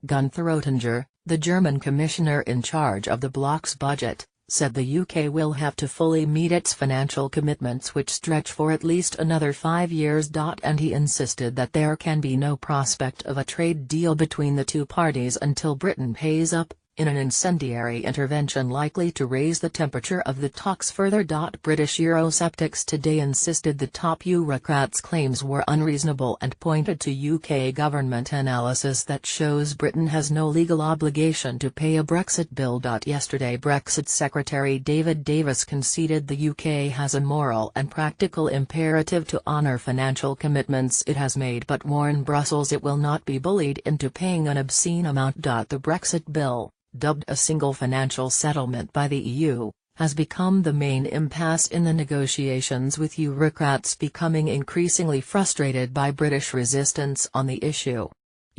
Gunther Oettinger, the German commissioner in charge of the bloc's budget, said the UK will have to fully meet its financial commitments which stretch for at least another 5 years. And he insisted that there can be no prospect of a trade deal between the two parties until Britain pays up, in an incendiary intervention likely to raise the temperature of the talks further. British Eurosceptics today insisted the top eurocrats' claims were unreasonable and pointed to UK government analysis that shows Britain has no legal obligation to pay a Brexit bill. Yesterday Brexit Secretary David Davis conceded the UK has a moral and practical imperative to honour financial commitments it has made but warned Brussels it will not be bullied into paying an obscene amount. The Brexit bill, dubbed a single financial settlement by the EU, has become the main impasse in the negotiations, with eurocrats becoming increasingly frustrated by British resistance on the issue.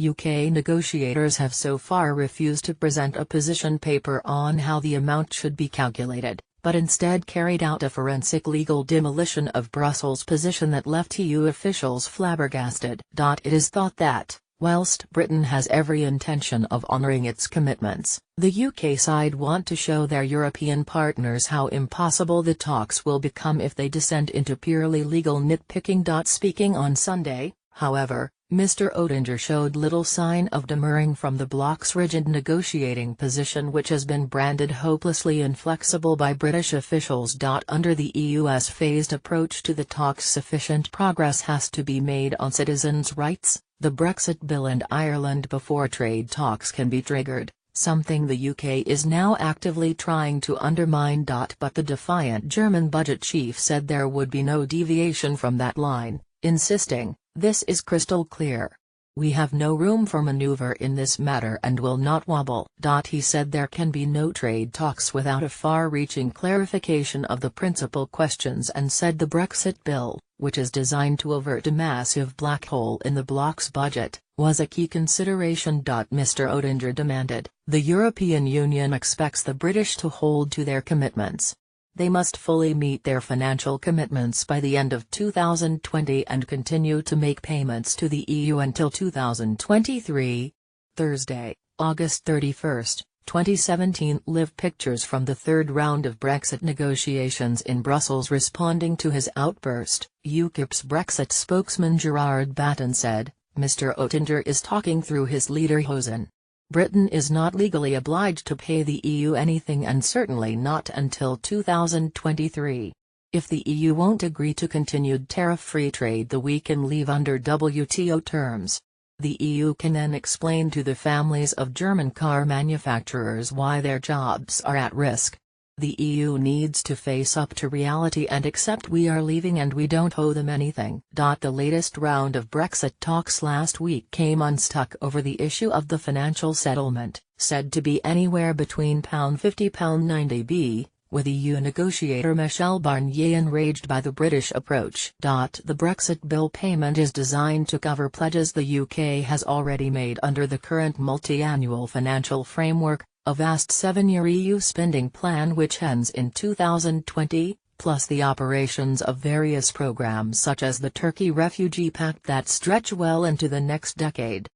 UK negotiators have so far refused to present a position paper on how the amount should be calculated, but instead carried out a forensic legal demolition of Brussels' position that left EU officials flabbergasted. It is thought that, whilst Britain has every intention of honouring its commitments, the UK side want to show their European partners how impossible the talks will become if they descend into purely legal nitpicking. Speaking on Sunday, however, Mr. Oettinger showed little sign of demurring from the bloc's rigid negotiating position, which has been branded hopelessly inflexible by British officials. Under the EU's phased approach to the talks, sufficient progress has to be made on citizens' rights, the Brexit bill and Ireland before trade talks can be triggered, something the UK is now actively trying to undermine. But the defiant German budget chief said there would be no deviation from that line, insisting, "This is crystal clear. We have no room for maneuver in this matter and will not wobble." He said there can be no trade talks without a far-reaching clarification of the principal questions, and said the Brexit bill, which is designed to avert a massive black hole in the bloc's budget, was a key consideration. Mr. Oettinger demanded, "The European Union expects the British to hold to their commitments. They must fully meet their financial commitments by the end of 2020 and continue to make payments to the EU until 2023. Thursday, August 31, 2017. Live pictures from the third round of Brexit negotiations in Brussels. Responding to his outburst, UKIP's Brexit spokesman Gerard Batten said, "Mr. Oettinger is talking through his lederhosen. Britain is not legally obliged to pay the EU anything, and certainly not until 2023. If the EU won't agree to continued tariff-free trade, we can leave under WTO terms. The EU can then explain to the families of German car manufacturers why their jobs are at risk. The EU needs to face up to reality and accept we are leaving and we don't owe them anything." The latest round of Brexit talks last week came unstuck over the issue of the financial settlement, said to be anywhere between £50–90 with EU negotiator Michel Barnier enraged by the British approach. The Brexit bill payment is designed to cover pledges the UK has already made under the current multi-annual financial framework, a vast 7-year EU spending plan which ends in 2020, plus the operations of various programs such as the Turkey Refugee Pact that stretch well into the next decade.